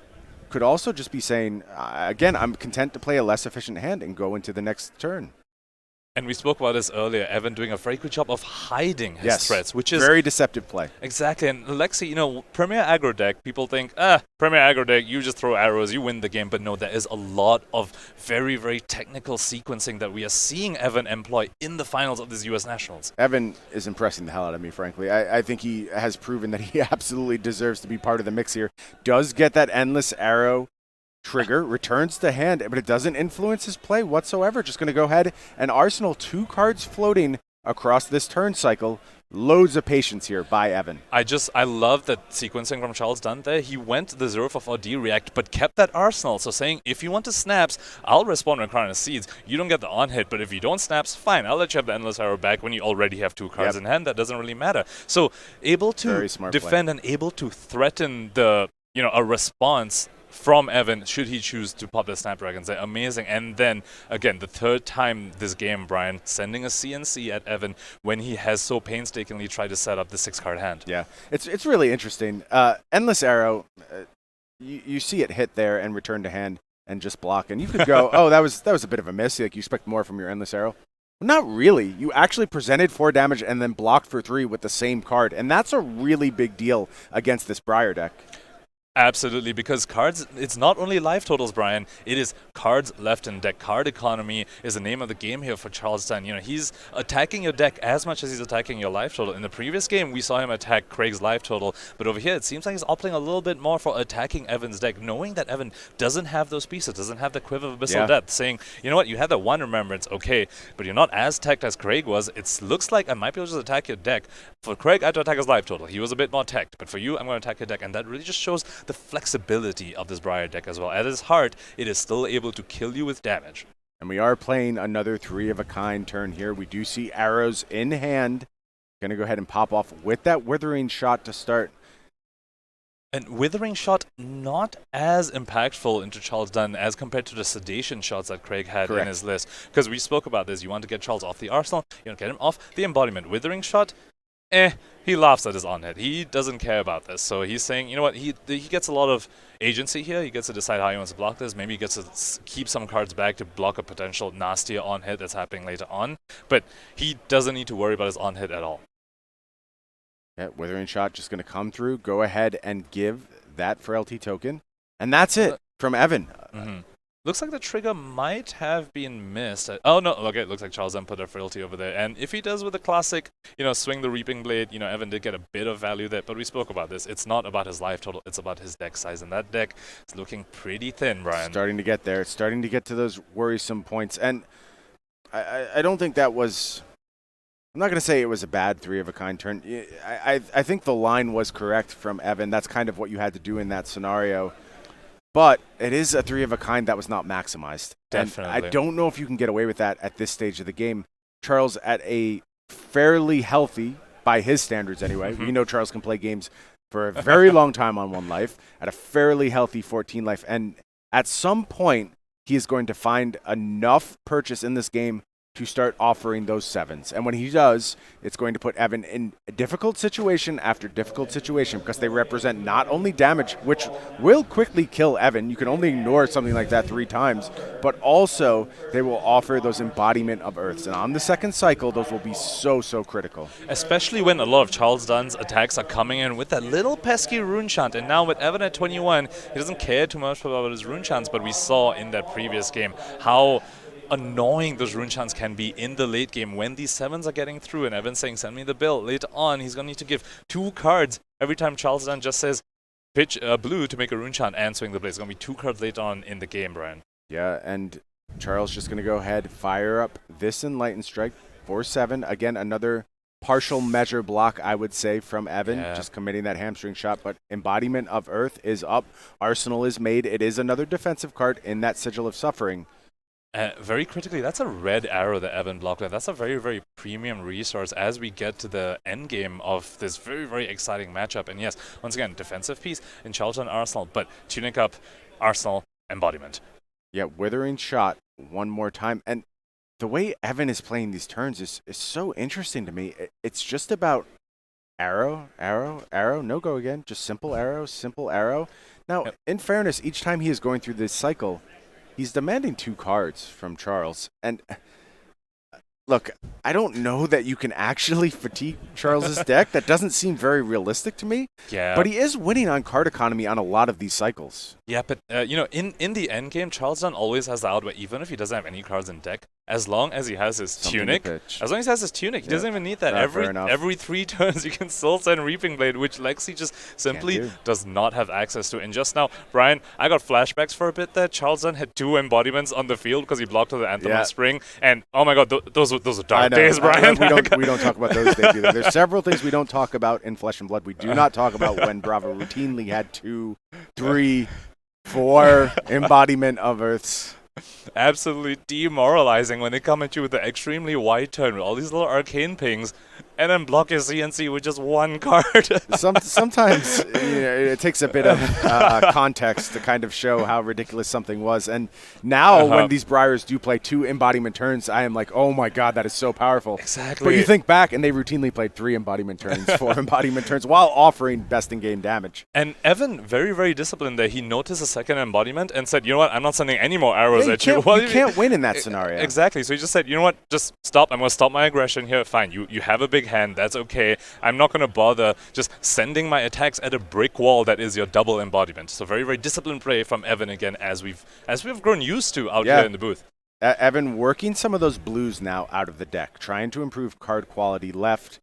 could also just be saying, again, I'm content to play a less efficient hand and go into the next turn. And we spoke about this earlier, Evan doing a very good job of hiding his threats, which is very deceptive play. Exactly. And Lexi, Premier Aggro deck, people think, Premier Aggro deck, you just throw arrows, you win the game. But no, there is a lot of very, very technical sequencing that we are seeing Evan employ in the finals of this US Nationals. Evan is impressing the hell out of me, frankly. I think he has proven that he absolutely deserves to be part of the mix here. Does get that Endless Arrow trigger, returns to hand, but it doesn't influence his play whatsoever. Just going to go ahead and arsenal 2 cards floating across this turn cycle. Loads of patience here by Evan. I love that sequencing from Charles Dunn there. He went the 0 for 4D react, but kept that arsenal. So saying, if you want to snaps, I'll respond with Crown of Seeds. You don't get the on hit, but if you don't snaps, fine. I'll let you have the Endless Arrow back when you already have 2 cards in hand. That doesn't really matter. So able to defend and able to threaten the, a response from Evan, should he choose to pop the Snapdragons. They're amazing. And then, again, the 3rd time this game, Brian, sending a CNC at Evan when he has so painstakingly tried to set up the 6-card hand. Yeah, it's really interesting. Endless Arrow, you see it hit there and return to hand and just block. And you could go, oh, that was a bit of a miss. Like, you expect more from your Endless Arrow. Well, not really. You actually presented 4 damage and then blocked for 3 with the same card. And that's a really big deal against this Briar deck. Absolutely, because cards, it's not only life totals, Brian, it is cards left in deck. Card economy is the name of the game here for Charles Dunn. He's attacking your deck as much as he's attacking your life total. In the previous game, we saw him attack Craig's life total, but over here, it seems like he's opting a little bit more for attacking Evan's deck, knowing that Evan doesn't have those pieces, doesn't have the Quiver of Abyssal Depth, saying, you know what, you had that 1 Remembrance, okay, but you're not as teched as Craig was. It looks like I might be able to just attack your deck. For Craig, I had to attack his life total. He was a bit more teched, but for you, I'm going to attack your deck, and that really just shows the flexibility of this Briar deck as well. At its heart, it is still able to kill you with damage. And we are playing another 3 of a kind turn here. We do see arrows in hand. Going to go ahead and pop off with that Withering Shot to start. And Withering Shot not as impactful into Charles Dunn as compared to the Sedation shots that Craig had in his list. Because we spoke about this. You want to get Charles off the arsenal. You want to get him off the embodiment. Withering Shot, he laughs at his on-hit. He doesn't care about this. So he's saying, you know what, he gets a lot of agency here. He gets to decide how he wants to block this. Maybe he gets to keep some cards back to block a potential nastier on-hit that's happening later on. But he doesn't need to worry about his on-hit at all. Yeah, Withering Shot just going to come through. Go ahead and give that Frailty token. And that's it from Evan. Looks like the trigger might have been missed. Oh, no. Okay, it looks like Charles then put a Frailty over there. And if he does with the classic, swing the Reaping Blade, Evan did get a bit of value there. But we spoke about this. It's not about his life total. It's about his deck size. And that deck is looking pretty thin, Brian. Starting to get there. It's starting to get to those worrisome points. And I don't think that was... I'm not going to say it was a bad 3 of a kind turn. I think the line was correct from Evan. That's kind of what you had to do in that scenario. But it is a 3 of a kind that was not maximized. Definitely. And I don't know if you can get away with that at this stage of the game. Charles, at a fairly healthy, by his standards anyway, we know Charles can play games for a very long time on 1 life, at a fairly healthy 14 life. And at some point, he is going to find enough purchase in this game to start offering those 7s. And when he does, it's going to put Evan in a difficult situation after difficult situation, because they represent not only damage, which will quickly kill Evan. You can only ignore something like that 3 times, but also they will offer those embodiment of Earths. And on the 2nd cycle, those will be so critical. Especially when a lot of Charles Dunn's attacks are coming in with that little pesky rune chant. And now with Evan at 21, he doesn't care too much about his rune chants, but we saw in that previous game how annoying those rune chants can be in the late game when these 7s are getting through and Evan's saying, send me the bill. Later on, he's going to need to give 2 cards every time Charles Dunn just says, pitch blue to make a rune chant and swing the blade. It's going to be 2 cards later on in the game, Brian. Yeah, and Charles just going to go ahead, fire up this Enlightened Strike for 7. Again, another partial measure block, I would say, from Evan, Yeah. just committing that hamstring shot. But Embodiment of Earth is up. Arsenal is made. It is another defensive card in that Sigil of Suffering. Very critically, that's a red arrow that Evan blocked. And that's a very, very premium resource as we get to the end game of this very, very exciting matchup. And yes, once again, defensive piece in Charlton Arsenal, but tuning up Arsenal Embodiment. Yeah, Withering Shot one more time. And the way Evan is playing these turns is so interesting to me. It's just about arrow, arrow, arrow, no go again. Just simple arrow, simple arrow. Now, Yep. in fairness, each time he is going through this cycle, he's demanding 2 cards from Charles. And look, I don't know that you can actually fatigue Charles's deck. That doesn't seem very realistic to me. Yeah. But he is winning on card economy on a lot of these cycles. Yeah, but in the end game, Charles Dunn always has the out where even if he doesn't have any cards in deck, as long as he has his Something to tunic, pitch. as long as he has his tunic, he doesn't even need that. Fair enough. Every 3 turns, you can still send Reaping Blade, which Lexi just simply do. does not have access to. And just now, Brian, I got flashbacks for a bit there. Charles Dunn had 2 embodiments on the field because he blocked to the Anthem Yeah. of Spring, and oh my god, those are I dark know. days, Brian. We don't talk about those days either. There's several things we don't talk about in Flesh and Blood. We do not talk about when Bravo routinely had 2, 3, 4 embodiment of Earths. Absolutely demoralizing when they come at you with the extremely wide turn with all these little arcane pings, and then block your CNC with just 1 card. Sometimes it takes a bit of context to kind of show how ridiculous something was. And now when these Briars do play 2 embodiment turns, I am like, oh my god, that is so powerful. Exactly. But you think back, and they routinely played 3 embodiment turns, 4 embodiment turns, while offering best in game damage. And Evan, very, very disciplined there. He noticed a second embodiment and said, you know what, I'm not sending any more arrows at you. You can't win in that scenario. Exactly. So he just said, you know what, just stop. I'm going to stop my aggression here. Fine, you have a big hand. That's okay. I'm not going to bother just sending my attacks at a brick wall that is your double embodiment. So very, very disciplined play from Evan again, as we've grown used to out here in the booth. Evan working some of those blues now out of the deck, trying to improve card quality left.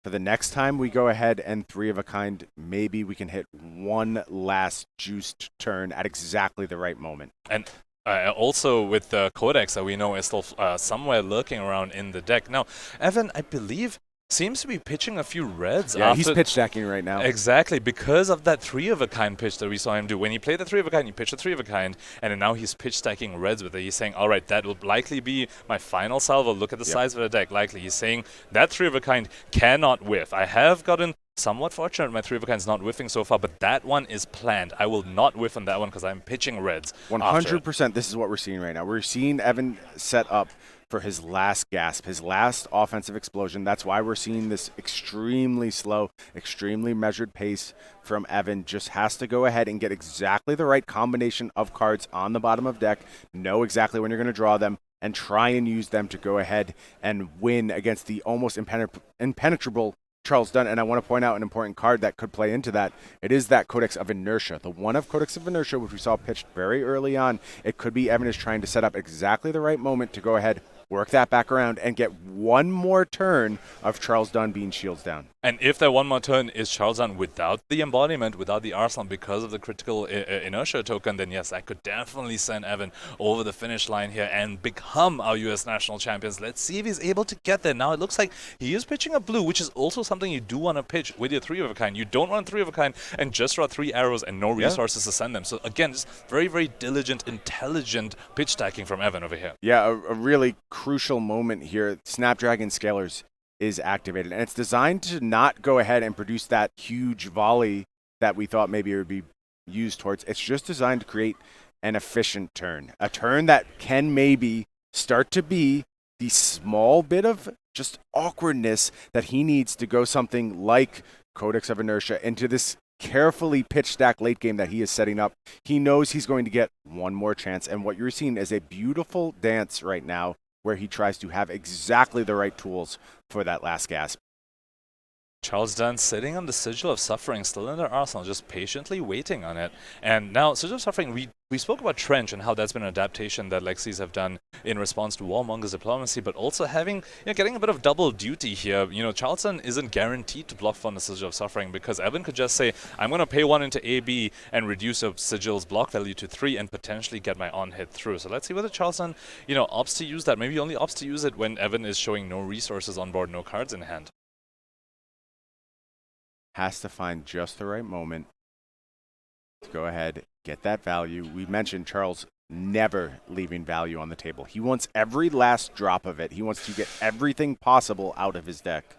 For the next time we go ahead and 3 of a kind, maybe we can hit one last juiced turn at exactly the right moment. And also with the Codex that we know is still somewhere lurking around in the deck. Now, Evan, I believe, seems to be pitching a few reds. Yeah, he's pitch stacking right now. Exactly, because of that 3 of a kind pitch that we saw him do. When he played the 3 of a kind, he pitched a 3 of a kind, and then now he's pitch stacking reds with it. He's saying, all right, that will likely be my final salvo. Look at the size of the deck. Likely, he's saying that 3 of a kind cannot whiff. I have gotten somewhat fortunate my 3 of a kind's not whiffing so far, but that one is planned. I will not whiff on that one because I'm pitching reds. 100%. This is what we're seeing right now. We're seeing Evan set up for his last gasp, his last offensive explosion. That's why we're seeing this extremely slow, extremely measured pace from Evan. Just has to go ahead and get exactly the right combination of cards on the bottom of deck, know exactly when you're going to draw them, and try and use them to go ahead and win against the almost impenetrable Charles Dunn. And I want to point out an important card that could play into that. It is that Codex of Inertia. The one of Codex of Inertia, which we saw pitched very early on. It could be Evan is trying to set up exactly the right moment to go ahead, work that back around, and get one more turn of Charles Dunn being shields down. And if that one more turn is Charles Dunn without the embodiment, without the arsenal, because of the critical inertia token, then yes, that could definitely send Evan over the finish line here and become our US national champions. Let's see if he's able to get there. Now it looks like he is pitching a blue, which is also something you do want to pitch with your 3 of a kind. You don't want 3 of a kind and just draw 3 arrows and no resources to send them. So again, just very, very diligent, intelligent pitch stacking from Evan over here. Yeah, a really crucial moment here. Snapdragon Scalers is activated, and it's designed to not go ahead and produce that huge volley that we thought maybe it would be used towards. It's just designed to create an efficient turn, a turn that can maybe start to be the small bit of just awkwardness that he needs to go something like Codex of Inertia into this carefully pitch stack late game that he is setting up. He knows he's going to get one more chance, and what you're seeing is a beautiful dance right now where he tries to have exactly the right tools for that last gasp. Charles Dunn sitting on the Sigil of Suffering, still in their arsenal, just patiently waiting on it. And now, Sigil of Suffering, we spoke about Trench and how that's been an adaptation that Lexis have done in response to Warmonger's diplomacy, but also having, getting a bit of double duty here. Charles Dunn isn't guaranteed to block from the Sigil of Suffering because Evan could just say, I'm going to pay 1 into AB and reduce a Sigil's block value to 3 and potentially get my on-hit through. So let's see whether Charles Dunn, opts to use that. Maybe only opts to use it when Evan is showing no resources on board, no cards in hand. has to find just the right moment to go ahead, get that value. We mentioned Charles never leaving value on the table. He wants every last drop of it. He wants to get everything possible out of his deck.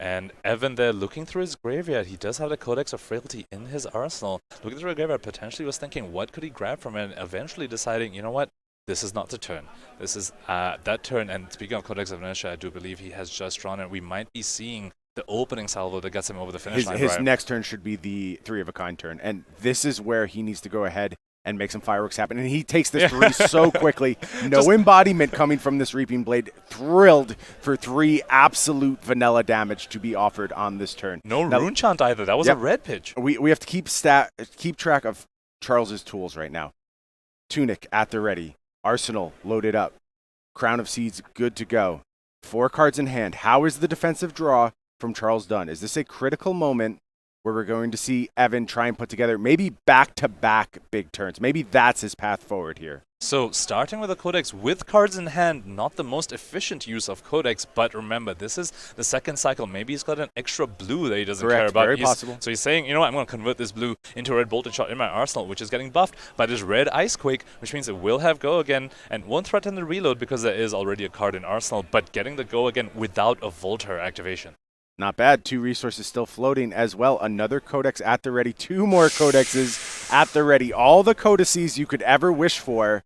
And Evan there looking through his graveyard. He does have the Codex of Frailty in his arsenal. Looking through the graveyard, potentially was thinking, what could he grab from it? And eventually deciding, you know what? This is not the turn. This is that turn. And speaking of Codex of Inertia, I do believe he has just drawn it. We might be seeing the opening salvo that gets him over the finish line. His next turn should be the 3 of a kind turn. And this is where he needs to go ahead and make some fireworks happen. And he takes this 3 so quickly. No embodiment coming from this Reaping Blade. Thrilled for 3 absolute vanilla damage to be offered on this turn. No rune chant either. That was a red pitch. We have to keep track of Charles's tools right now. Tunic at the ready. Arsenal loaded up. Crown of Seeds good to go. 4 cards in hand. How is the defensive draw from Charles Dunn? Is this a critical moment where we're going to see Evan try and put together maybe back-to-back big turns? Maybe that's his path forward here. So starting with the Codex with cards in hand, not the most efficient use of Codex, but remember, this is the second cycle. Maybe he's got an extra blue that he doesn't care about. Very possible. So he's saying, you know what, I'm going to convert this blue into a red bolted shot in my arsenal, which is getting buffed by this red Ice Quake, which means it will have go again and won't threaten the reload because there is already a card in arsenal, but getting the go again without a Volter activation. Not bad. 2 resources still floating as well. Another Codex at the ready. 2 more Codexes at the ready. All the codices you could ever wish for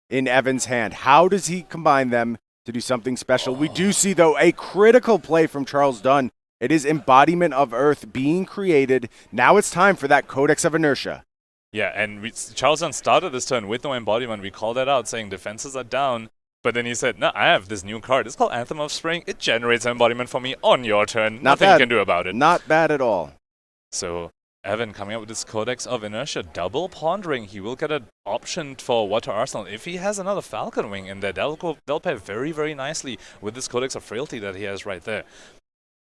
in Evan's hand. How does he combine them to do something special? We do see, though, a critical play from Charles Dunn. It is Embodiment of Earth being created. Now it's time for that Codex of Inertia. Yeah, and Charles Dunn started this turn with no embodiment. We called that out, saying defenses are down. But then he said, no, I have this new card. It's called Anthem of Spring. It generates embodiment for me on your turn. Nothing you can do about it. Not bad at all. So Evan coming up with this Codex of Inertia, double pondering. He will get an option for Water Arsenal. If he has another Falcon Wing in there, they'll pair very, very nicely with this Codex of Frailty that he has right there.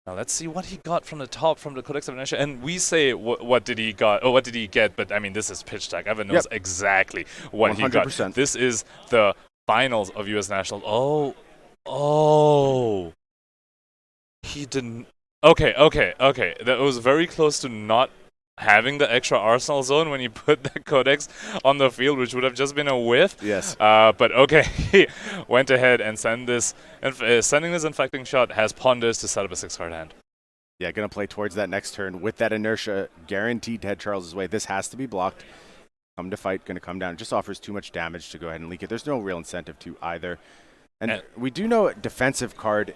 Now let's see what he got from the top from the Codex of Inertia. And we say, what did he got? Oh, what did he get? But I mean, this is pitch deck. Evan knows exactly what 100%. He got. This is the finals of U.S. Nationals. Oh. He didn't. Okay. That was very close to not having the extra Arsenal zone when you put the Codex on the field, which would have just been a whiff. Yes. But okay, he went ahead and sending this Infecting Shot has Ponders to set up a 6-card hand. Yeah, going to play towards that next turn with that Inertia guaranteed to head Charles's way. This has to be blocked. Come to fight, going to come down. It just offers too much damage to go ahead and leak it. There's no real incentive to either. And we do know a defensive card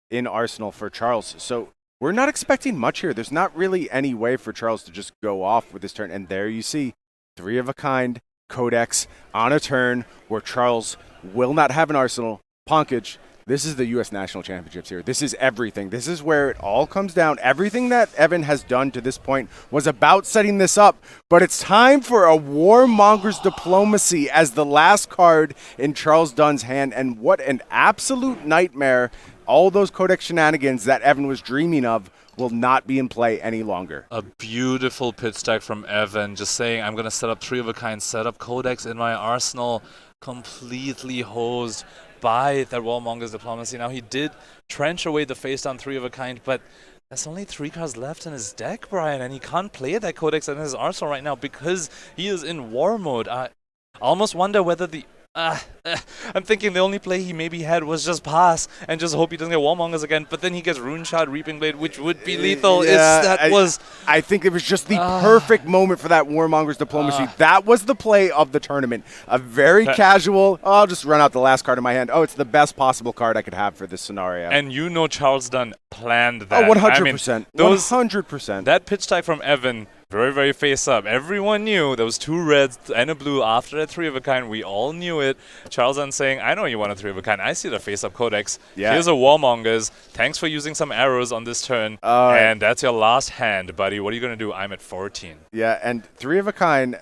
in Arsenal for Charles, so we're not expecting much here. There's not really any way for Charles to just go off with this turn. And there you see 3 of a kind Codex on a turn where Charles will not have an Arsenal. Ponkage, this is the U.S. National Championships here. This is everything. This is where it all comes down. Everything that Evan has done to this point was about setting this up, but it's time for a Warmonger's Diplomacy as the last card in Charles Dunn's hand, and what an absolute nightmare. All those Codex shenanigans that Evan was dreaming of will not be in play any longer. A beautiful pit stack from Evan, just saying, I'm going to set up 3 of a kind, set up Codex in my arsenal, completely hosed by that Warmonger's Diplomacy. Now, he did trench away the face down 3 of a kind, but there's only 3 cards left in his deck, Brian, and he can't play that Codex in his arsenal right now because he is in war mode. I almost wonder whether the I'm thinking the only play he maybe had was just pass and just hope he doesn't get Warmongers again, but then he gets Rune Shot, Reaping Blade, which would be lethal. Yeah, I think it was just the perfect moment for that Warmonger's Diplomacy. That was the play of the tournament. A very casual, I'll just run out the last card in my hand. Oh, it's the best possible card I could have for this scenario. And you know Charles Dunn planned that. Oh, 100%. 100%. That pitch tag from Evan, very, very face up. Everyone knew there was 2 reds and a blue after that 3 of a kind. We all knew it. Charles Dunn saying, I know you want a 3 of a kind. I see the face up Codex. Yeah. Here's a Warmongers. Thanks for using some arrows on this turn. And that's your last hand, buddy. What are you going to do? I'm at 14. Yeah, and 3 of a kind,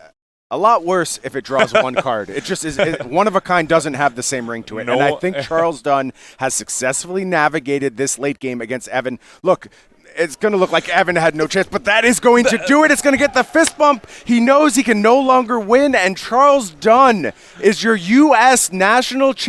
a lot worse if it draws 1 card. It just is, 1 of a kind doesn't have the same ring to it. And I think Charles Dunn has successfully navigated this late game against Evan. Look, it's going to look like Evan had no chance, but that is going to do it. It's going to get the fist bump. He knows he can no longer win, and Charles Dunn is your U.S. National Champion.